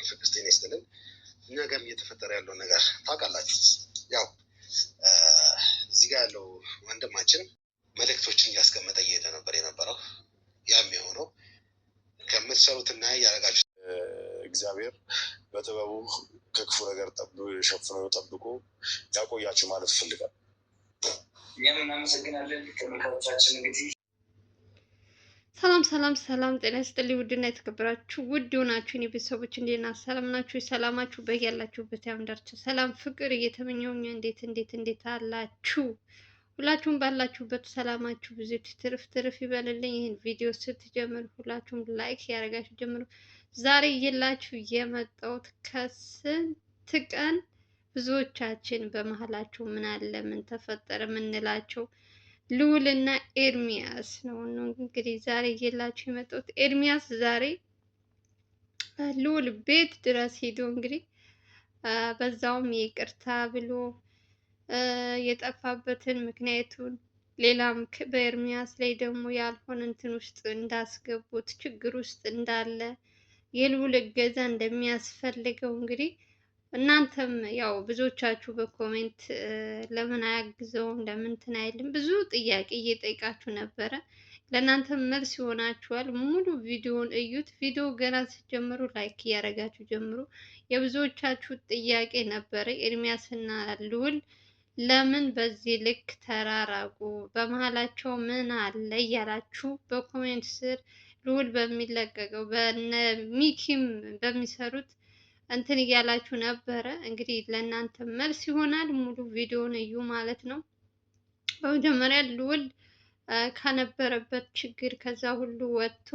ሰላም ፍቅር ጤና ይስጥልን። እኛ ጋርም እየተፈጠረ ያለው ነገር ታውቃላችሁ። ያው እዚህ ጋር ያለው ወንድማችን መልእክቶችን እያስቀመጠ እየሄደ ነበር የነበረው። ያም የሆነው ከምትሰሩትና ያደረጋችሁ እግዚአብሔር በጥበቡ ከክፉ ነገር ሸፍኖ ጠብቆ ያቆያችሁ ማለት ይፈልጋል። እኛም እናመሰግናለን ተመልካቾቻችን። እንግዲህ ሰላም ጤና ይስጥልኝ። ውድና የተከበራችሁ ውድ ሆናችሁ የኔ ቤተሰቦች እንዴት ናችሁ? ሰላም ናችሁ? ሰላማችሁ በያላችሁበት ያምዳችሁ። ሰላም ፍቅር እየተመኘውኝ እንዴት አላችሁ? ሁላችሁም ባላችሁበት ሰላማችሁ ብዙ ትርፍ ይበልልኝ። ይህን ቪዲዮ ስትጀምሩ ሁላችሁም ላይክ ያደረጋችሁ ጀምሩ። ዛሬ እየላችሁ የመጣሁት ከስንት ቀን ብዙዎቻችን በመሀላቸው ምን አለ ምን ተፈጠረ ምንላቸው ልዑልና ኤርሚያስ ነው እንግዲህ ዛሬ እየላችሁ የመጣሁት። ኤርሚያስ ዛሬ ልዑል ቤት ድረስ ሄዶ እንግዲህ በዛውም ይቅርታ ብሎ የጠፋበትን ምክንያቱን ሌላም በኤርሚያስ ላይ ደግሞ ያልሆነ እንትን ውስጥ እንዳስገቡት ችግር ውስጥ እንዳለ የልዑል እገዛ እንደሚያስፈልገው እንግዲህ እናንተም ያው ብዙዎቻችሁ በኮሜንት ለምን አያግዘውም ለምን እንትን አይልም ብዙ ጥያቄ እየጠየቃችሁ ነበረ። ለእናንተ መልስ ይሆናችኋል። ሙሉ ቪዲዮውን እዩት። ቪዲዮ ገና ስትጀምሩ ላይክ እያደረጋችሁ ጀምሩ። የብዙዎቻችሁ ጥያቄ ነበረ ኤርሚያስና ልዑል ለምን በዚህ ልክ ተራራቁ፣ በመሀላቸው ምን አለ እያላችሁ በኮሜንት ስር ልዑል በሚለቀቀው በነ ሚኪም በሚሰሩት እንትን እያላችሁ ነበረ። እንግዲህ ለእናንተ መልስ ይሆናል። ሙሉ ቪዲዮውን እዩ ማለት ነው። በመጀመሪያ ልዑል ከነበረበት ችግር ከዛ ሁሉ ወጥቶ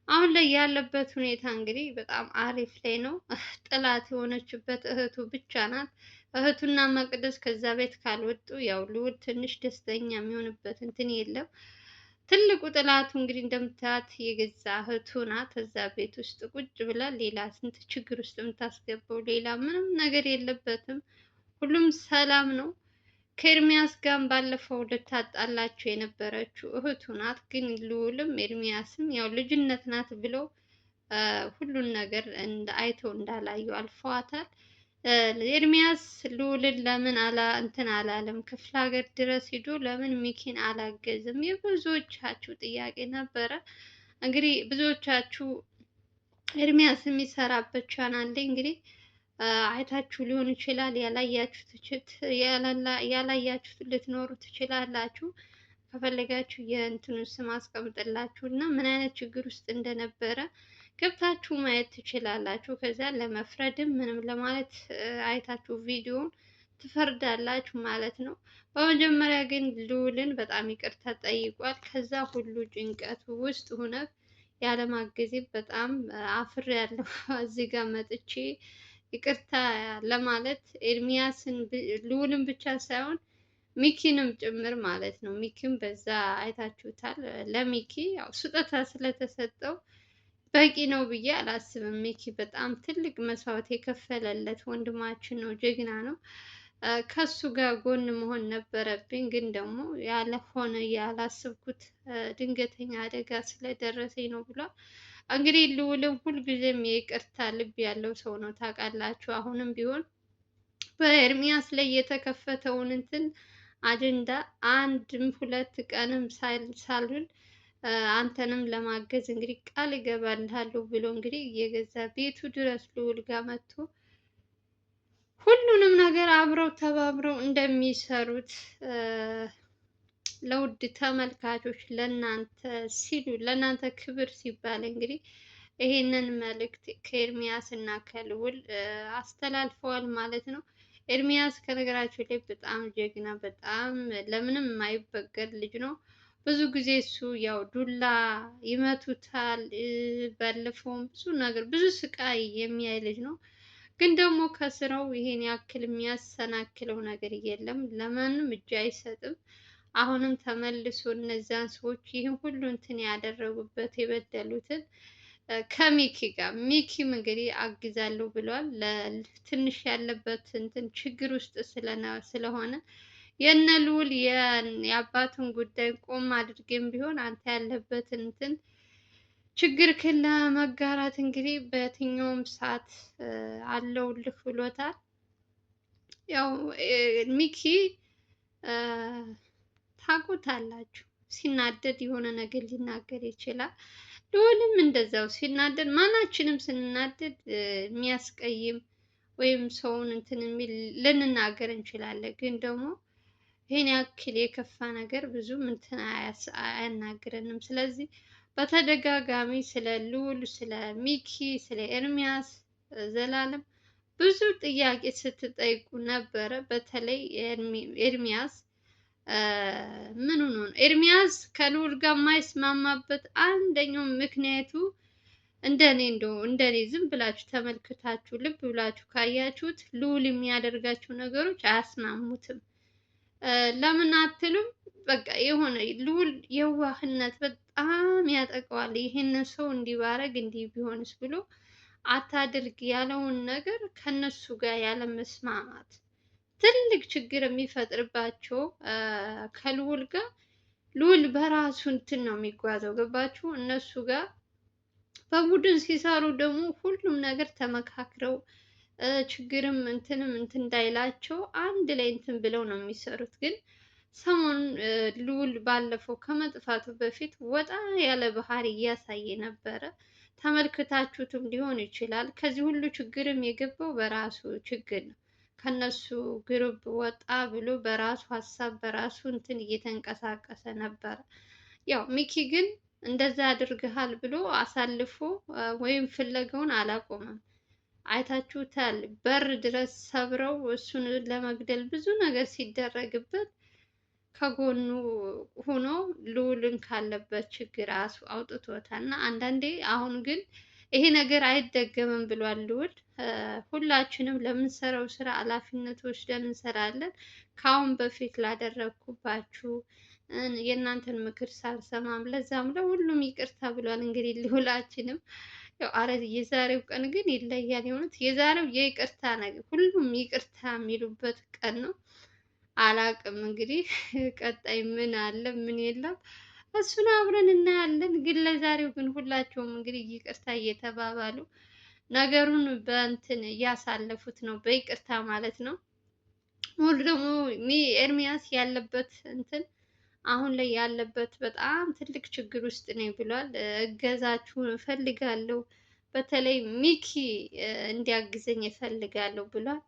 አሁን ላይ ያለበት ሁኔታ እንግዲህ በጣም አሪፍ ላይ ነው። ጥላት የሆነችበት እህቱ ብቻ ናት። እህቱና መቅደስ ከዛ ቤት ካልወጡ ያው ልዑል ትንሽ ደስተኛ የሚሆንበት እንትን የለም። ትልቁ ጥላቱ እንግዲህ እንደምታያት የገዛ እህቱ ናት። እዛ ቤት ውስጥ ቁጭ ብላ ሌላ ስንት ችግር ውስጥ የምታስገባው ሌላ ምንም ነገር የለበትም። ሁሉም ሰላም ነው። ከኤርሚያስ ጋር ባለፈው ልታጣላቸው የነበረችው እህቱ ናት። ግን ልዑልም ኤርሚያስም ያው ልጅነት ናት ብለው ሁሉን ነገር አይተው እንዳላዩ አልፈዋታል። ኤርሚያስ ልዑልን ለምን እንትን አላለም? ክፍለ ሀገር ድረስ ሂዶ ለምን ሚኪን አላገዝም? የብዙዎቻችሁ ጥያቄ ነበረ። እንግዲህ ብዙዎቻችሁ ኤርሚያስ የሚሰራበት ቻናል ላይ እንግዲህ አይታችሁ ሊሆን ይችላል። ያላያችሁት ልትኖሩ ትችላላችሁ። ከፈለጋችሁ የእንትኑን ስም አስቀምጥላችሁ እና ምን አይነት ችግር ውስጥ እንደነበረ ገብታችሁ ማየት ትችላላችሁ። ከዛ ለመፍረድም ምንም ለማለት አይታችሁ ቪዲዮውን ትፈርዳላችሁ ማለት ነው። በመጀመሪያ ግን ልዑልን በጣም ይቅርታ ጠይቋል። ከዛ ሁሉ ጭንቀቱ ውስጥ ሆነ ያለማገዜ በጣም አፍሬያለሁ። እዚህ ጋር መጥቼ ይቅርታ ለማለት ኤርሚያስን ልዑልን ብቻ ሳይሆን ሚኪንም ጭምር ማለት ነው። ሚኪም በዛ አይታችሁታል። ለሚኪ ያው ስጦታ ስለተሰጠው በቂ ነው ብዬ አላስብም። ሚኪ በጣም ትልቅ መስዋዕት የከፈለለት ወንድማችን ነው፣ ጀግና ነው። ከሱ ጋር ጎን መሆን ነበረብኝ፣ ግን ደግሞ ያልሆነ ያላሰብኩት ድንገተኛ አደጋ ስለደረሰኝ ነው ብሏል። እንግዲህ ልዑልም ሁልጊዜም የይቅርታ ልብ ያለው ሰው ነው ታውቃላችሁ። አሁንም ቢሆን በኤርሚያስ ላይ የተከፈተውን እንትን አጀንዳ አንድም ሁለት ቀንም ሳልል አንተንም ለማገዝ እንግዲህ ቃል እገባልሃለሁ ብሎ እንግዲህ የገዛ ቤቱ ድረስ ልዑል ጋር መጥቶ ሁሉንም ነገር አብረው ተባብረው እንደሚሰሩት ለውድ ተመልካቾች ለናንተ ሲሉ ለናንተ ክብር ሲባል እንግዲህ ይሄንን መልእክት ከኤርሚያስ እና ከልዑል አስተላልፈዋል ማለት ነው። ኤርሚያስ ከነገራችሁ ላይ በጣም ጀግና በጣም ለምንም የማይበገር ልጅ ነው። ብዙ ጊዜ እሱ ያው ዱላ ይመቱታል። ባለፈውም ብዙ ነገር ብዙ ስቃይ የሚያይ ልጅ ነው። ግን ደግሞ ከስራው ይሄን ያክል የሚያሰናክለው ነገር የለም። ለማንም እጅ አይሰጥም። አሁንም ተመልሶ እነዛን ሰዎች ይህን ሁሉ እንትን ያደረጉበት የበደሉትን ከሚኪ ጋር ሚኪም እንግዲህ አግዛለሁ ብሏል። ትንሽ ያለበት እንትን ችግር ውስጥ ስለሆነ የነ ልዑል የአባቱን ጉዳይ ቆም አድርጌም ቢሆን አንተ ያለበትን እንትን ችግርህን ለመጋራት እንግዲህ በየትኛውም ሰዓት አለውልህ ብሎታል። ያው ሚኪ ታውቁታላችሁ፣ ሲናደድ የሆነ ነገር ሊናገር ይችላል። ልዑልም እንደዛው ሲናደድ፣ ማናችንም ስንናደድ የሚያስቀይም ወይም ሰውን እንትን የሚል ልንናገር እንችላለን። ግን ደግሞ ይሄን ያክል የከፋ ነገር ብዙም እንትን አያናግረንም። ስለዚህ በተደጋጋሚ ስለ ልዑል፣ ስለ ሚኪ፣ ስለ ኤርሚያስ ዘላለም ብዙ ጥያቄ ስትጠይቁ ነበረ። በተለይ ኤርሚያስ ምን ሆኖ ነው? ኤርሚያስ ከልዑል ጋር የማይስማማበት አንደኛው ምክንያቱ እንደኔ ዝም ብላችሁ ተመልክታችሁ ልብ ብላችሁ ካያችሁት ልዑል የሚያደርጋቸው ነገሮች አያስማሙትም። ለምን አትሉም? በቃ የሆነ ልዑል የዋህነት በጣም ያጠቀዋል። ይህንን ሰው እንዲህ ባረግ እንዲህ ቢሆንስ ብሎ አታድርግ ያለውን ነገር ከነሱ ጋር ያለ መስማማት ትልቅ ችግር የሚፈጥርባቸው ከልዑል ጋር። ልዑል በራሱ እንትን ነው የሚጓዘው፣ ገባችሁ? እነሱ ጋር በቡድን ሲሰሩ ደግሞ ሁሉም ነገር ተመካክረው ችግርም እንትንም እንትን እንዳይላቸው አንድ ላይ እንትን ብለው ነው የሚሰሩት። ግን ሰሞኑን ልዑል ባለፈው ከመጥፋቱ በፊት ወጣ ያለ ባህሪ እያሳየ ነበረ። ተመልክታችሁትም ሊሆን ይችላል። ከዚህ ሁሉ ችግርም የገባው በራሱ ችግር ነው። ከነሱ ግሩፕ ወጣ ብሎ በራሱ ሀሳብ በራሱ እንትን እየተንቀሳቀሰ ነበረ። ያው ሚኪ ግን እንደዛ አድርገሃል ብሎ አሳልፎ ወይም ፍለጋውን አላቆመም። አይታችሁታል። በር ድረስ ሰብረው እሱን ለመግደል ብዙ ነገር ሲደረግበት ከጎኑ ሆኖ ልዑልን ካለበት ችግር አውጥቶታል። እና አንዳንዴ አሁን ግን ይሄ ነገር አይደገምም ብሏል ልዑል። ሁላችንም ለምንሰራው ስራ ኃላፊነት ወስደን እንሰራለን። ከአሁን በፊት ላደረግኩባችሁ የእናንተን ምክር ሳልሰማም ለዛም ለሁሉም ይቅርታ ብሏል። እንግዲህ ልዑላችንም ያው አረ የዛሬው ቀን ግን ይለያል። የሆኑት የዛሬው የይቅርታ ነገር ሁሉም ይቅርታ የሚሉበት ቀን ነው። አላቅም እንግዲህ ቀጣይ ምን አለ ምን የለም እሱን አብረን እናያለን። ግን ለዛሬው ግን ሁላቸውም እንግዲህ ይቅርታ እየተባባሉ ነገሩን በእንትን እያሳለፉት ነው፣ በይቅርታ ማለት ነው። ሙሉ ደግሞ ኤርሚያስ ያለበት እንትን አሁን ላይ ያለበት በጣም ትልቅ ችግር ውስጥ ነኝ ብሏል። እገዛችሁን እፈልጋለሁ፣ በተለይ ሚኪ እንዲያግዘኝ እፈልጋለሁ ብሏል።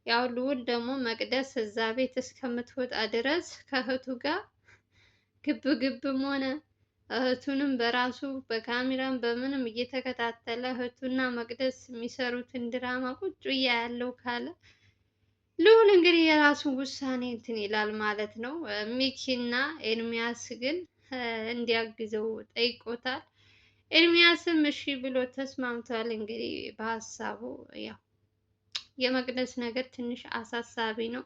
ያው ልዑል ደግሞ መቅደስ እዛ ቤት እስከምትወጣ ድረስ ከእህቱ ጋር ግብ ግብም ሆነ እህቱንም በራሱ በካሜራም በምንም እየተከታተለ እህቱና መቅደስ የሚሰሩትን ድራማ ቁጭ ብያ ያለው ካለ ልዑል እንግዲህ የራሱን ውሳኔ እንትን ይላል ማለት ነው። ሚኪና ኤርሚያስ ግን እንዲያግዘው ጠይቆታል። ኤርሚያስም እሺ ብሎ ተስማምቷል። እንግዲህ በሀሳቡ ያው የመቅደስ ነገር ትንሽ አሳሳቢ ነው።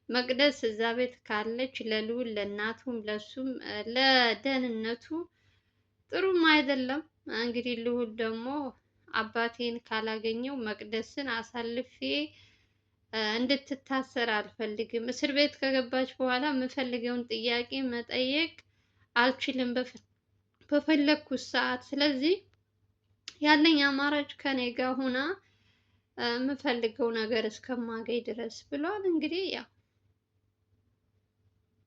መቅደስ እዛ ቤት ካለች ለልዑል ለእናቱም ለሱም ለደህንነቱ ጥሩም አይደለም። እንግዲህ ልዑል ደግሞ አባቴን ካላገኘው መቅደስን አሳልፌ እንድትታሰር አልፈልግም። እስር ቤት ከገባች በኋላ የምፈልገውን ጥያቄ መጠየቅ አልችልም በፈለግኩት ሰዓት። ስለዚህ ያለኝ አማራጭ ከኔ ጋር ሆና የምፈልገው ነገር እስከማገኝ ድረስ ብሏል። እንግዲህ ያው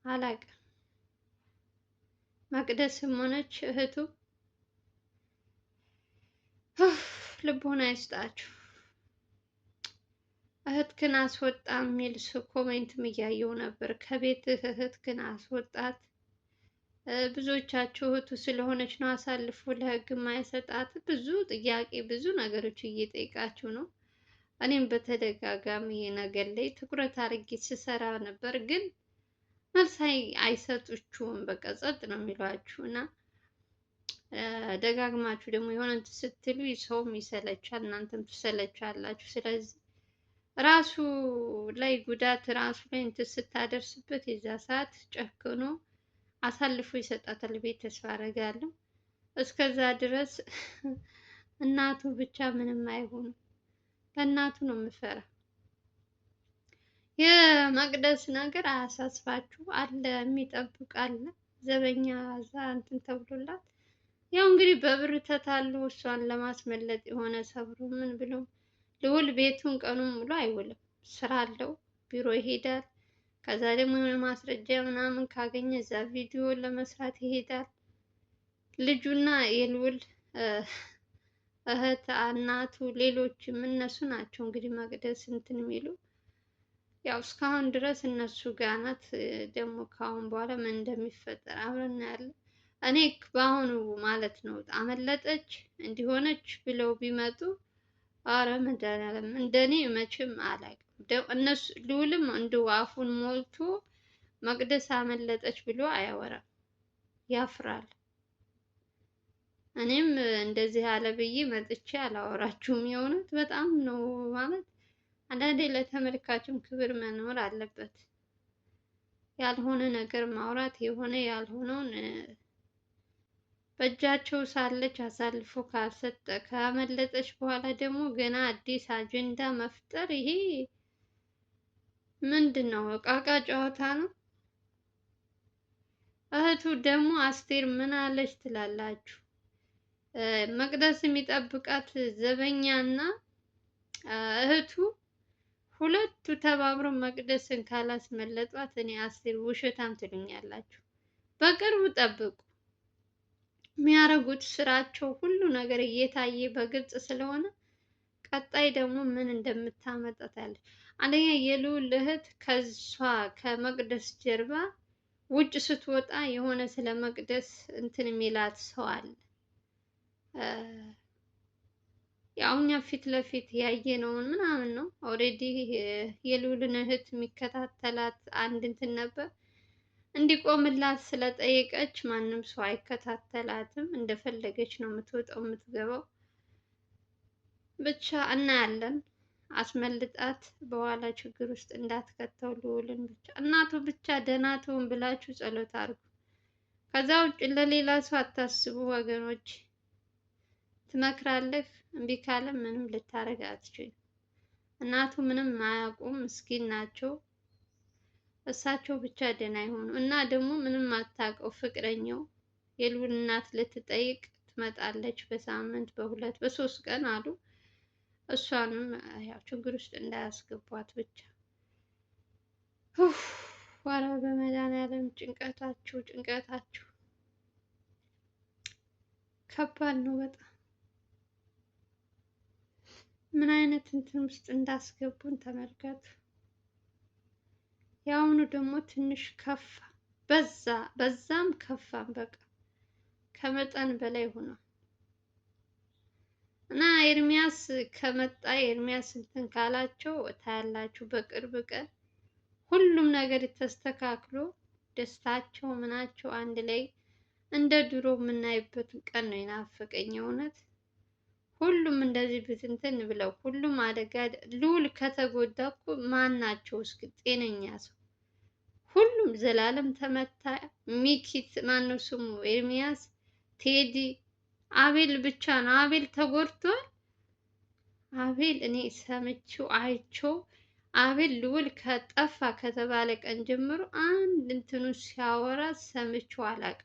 አላቅም መቅደስም ሆነች እህቱ ልቦና ይስጣችሁ። እህትክን አስወጣ የሚል ኮሜንትም እያየው ነበር። ከቤትህ እህትክን አስወጣት። ብዙዎቻችሁ እህቱ ስለሆነች ነው አሳልፎ ለህግ የማይሰጣት። ብዙ ጥያቄ ብዙ ነገሮች እየጠየቃችሁ ነው። እኔም በተደጋጋሚ ነገር ላይ ትኩረት አድርጌ ስሰራ ነበር፣ ግን መልስ አይሰጡችሁም። በቃ ጸጥ ነው የሚሏችሁ እና ደጋግማችሁ ደግሞ የሆነ ስትሉ ሰውም ይሰለቻል፣ እናንተም ትሰለቻላችሁ። ስለዚህ ራሱ ላይ ጉዳት ራሱ ላይ እንትን ስታደርስበት የዛ ሰዓት ጨክኖ አሳልፎ ይሰጣታል ብዬ ተስፋ አደርጋለሁ። እስከዛ ድረስ እናቱ ብቻ ምንም አይሆንም። ለእናቱ ነው የምፈራ። የመቅደስ ነገር አያሳስባችሁ፣ አለ የሚጠብቅ አለ ዘበኛ እዛ እንትን ተብሎላት ያው እንግዲህ በብር ተታሎ እሷን ለማስመለጥ የሆነ ሰብሮ ምን ብሎ ልዑል ቤቱን ቀኑን ሙሉ አይውልም። ስራ አለው፣ ቢሮ ይሄዳል። ከዛ ደግሞ የሆነ ማስረጃ ምናምን ካገኘ እዛ ቪዲዮ ለመስራት ይሄዳል። ልጁና የልዑል እህት እናቱ ሌሎችም እነሱ ናቸው እንግዲህ መቅደስ እንትን የሚሉ ያው እስካሁን ድረስ እነሱ ጋር ናት። ደግሞ ከአሁን በኋላ ምን እንደሚፈጠር አብረን እናያለን። እኔ በአሁኑ ማለት ነው አመለጠች እንዲሆነች ብለው ቢመጡ አረ መድኃኒዓለም እንደኔ መቼም አላውቅም። እነሱ ልዑልም እንደው አፉን ሞልቶ መቅደስ አመለጠች ብሎ አያወራም፣ ያፍራል። እኔም እንደዚህ አለ ብዬ መጥቼ አላወራችሁም። የእውነት በጣም ነው ማለት አንዳንዴ ለተመልካችም ክብር መኖር አለበት። ያልሆነ ነገር ማውራት የሆነ ያልሆነውን በእጃቸው ሳለች አሳልፎ ካልሰጠ ካመለጠች በኋላ ደግሞ ገና አዲስ አጀንዳ መፍጠር ይሄ ምንድን ነው? እቃቃ ጨዋታ ነው። እህቱ ደግሞ አስቴር ምን አለች ትላላችሁ? መቅደስ የሚጠብቃት ዘበኛና እህቱ ሁለቱ ተባብረው መቅደስን ካላስመለጧት እኔ አስቴር ውሸታም ትሉኛላችሁ። በቅርቡ ጠብቁ። የሚያደርጉት ስራቸው ሁሉ ነገር እየታየ በግልጽ ስለሆነ ቀጣይ ደግሞ ምን እንደምታመጣ ታያለች። አንደኛ የልዑል እህት ከሷ ከመቅደስ ጀርባ ውጭ ስትወጣ የሆነ ስለ መቅደስ እንትን የሚላት ሰው አለ። ያው እኛ ፊት ለፊት ያየነውን ምናምን ነው። ኦልሬዲ የልዑልን እህት የሚከታተላት አንድ እንትን ነበር። እንዲቆምላት ስለጠየቀች ማንም ሰው አይከታተላትም። እንደፈለገች ነው የምትወጣው የምትገባው። ብቻ እናያለን። አስመልጣት በኋላ ችግር ውስጥ እንዳትከተው ልዑልን ብቻ እናቱ ብቻ ደህና ትሁን ብላችሁ ጸሎት አድርጉ። ከዛ ውጭ ለሌላ ሰው አታስቡ ወገኖች። ትመክራለህ፣ እምቢ ካለ ምንም ልታረግ አትችልም። እናቱ ምንም አያውቁም፣ ምስኪን ናቸው። እሳቸው ብቻ ደህና ይሆኑ እና ደግሞ ምንም አታውቀው ፍቅረኛው የልዑል እናት ልትጠይቅ ትመጣለች በሳምንት በሁለት በሶስት ቀን አሉ። እሷንም ያው ችግር ውስጥ እንዳያስገቧት ብቻ። ኧረ በመድኃኒዓለም ጭንቀታችሁ ከባድ ነው በጣም። ምን አይነት እንትን ውስጥ እንዳስገቡን ተመልከቱ። የአሁኑ ደግሞ ትንሽ ከፋ፣ በዛም ከፋም በቃ ከመጠን በላይ ሆኗል። እና ኤርሚያስ ከመጣ ኤርሚያስ እንትን ካላቸው ታያላችሁ በቅርብ ቀን ሁሉም ነገር ተስተካክሎ ደስታቸው ምናቸው አንድ ላይ እንደ ድሮ የምናይበት ቀን ነው የናፈቀኝ እውነት። ሁሉም እንደዚህ ብትንትን ብለው ሁሉም አደጋ ልዑል ከተጎዳ እኮ ማን ናቸው እስኪ ጤነኛ ሰው? ሁሉም ዘላለም ተመታ፣ ሚኪት ማነው ስሙ ኤርሚያስ፣ ቴዲ፣ አቤል ብቻ ነው። አቤል ተጎድቷል። አቤል እኔ ሰምቼው አይቼው አቤል ልዑል ከጠፋ ከተባለ ቀን ጀምሮ አንድ እንትኑ ሲያወራ ሰምቼው አላውቅም።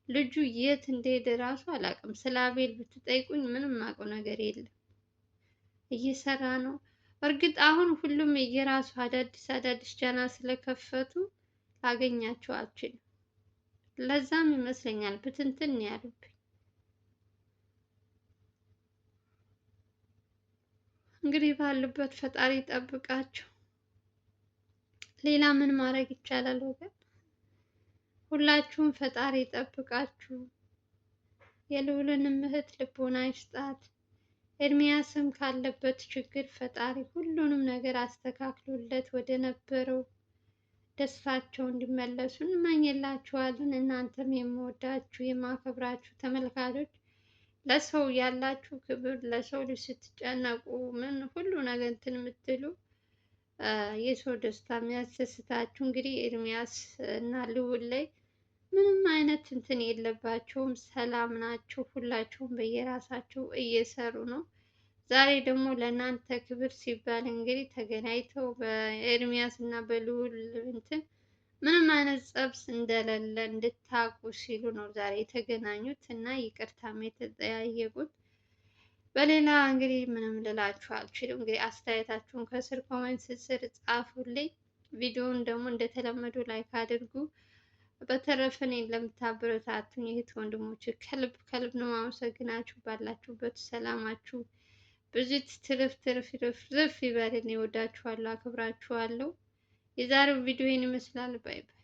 ልጁ የት እንደሄደ ራሱ አላውቅም። ስለ አቤል ብትጠይቁኝ ምንም አውቀው ነገር የለም። እየሰራ ነው። እርግጥ አሁን ሁሉም የራሱ አዳዲስ ቻናል ስለከፈቱ ላገኛቸው አልችልም። ለዛም ይመስለኛል ብትንትን ያሉብኝ። እንግዲህ ባሉበት ፈጣሪ ይጠብቃቸው። ሌላ ምን ማድረግ ይቻላል ወገን? ሁላችሁም ፈጣሪ ይጠብቃችሁ። የልዑልንም እህት ልቦና ይስጣት። ኤርሚያስም ካለበት ችግር ፈጣሪ ሁሉንም ነገር አስተካክሎለት ወደ ነበረው ደስታቸው እንዲመለሱ እንመኝላችኋለን። እናንተም የምወዳችሁ የማከብራችሁ ተመልካቾች ለሰው ያላችሁ ክብር፣ ለሰው ልጅ ስትጨነቁ ምን ሁሉ ነገር እንትን የምትሉ የሰው ደስታ የሚያስደስታችሁ እንግዲህ ኤርሚያስ እና ልዑል ላይ ምንም አይነት እንትን የለባቸውም። ሰላም ናቸው። ሁላቸውም በየራሳቸው እየሰሩ ነው። ዛሬ ደግሞ ለእናንተ ክብር ሲባል እንግዲህ ተገናኝተው በኤርሚያስ እና በልዑል እንትን ምንም አይነት ጸብስ እንደሌለ እንድታውቁ ሲሉ ነው ዛሬ የተገናኙት እና ይቅርታም የተጠያየቁት። በሌላ እንግዲህ ምንም ልላችሁ አልችልም። እንግዲህ አስተያየታችሁን ከስር ኮሜንት ስር ጻፉልኝ። ቪዲዮውን ደግሞ እንደተለመደው ላይክ አድርጉ። በተረፈ እኔን ለምታበረታቱኝ እህት ወንድሞች ከልብ ከልብ ነው ማመሰግናችሁ። ባላችሁበት ሰላማችሁ ብዙ ትርፍ ትርፍ ትርፍ ትርፍ ይበልን። እወዳችኋለሁ፣ አክብራችኋለሁ። የዛሬው ቪዲዮ ይህን ይመስላል። ባይ ባይ።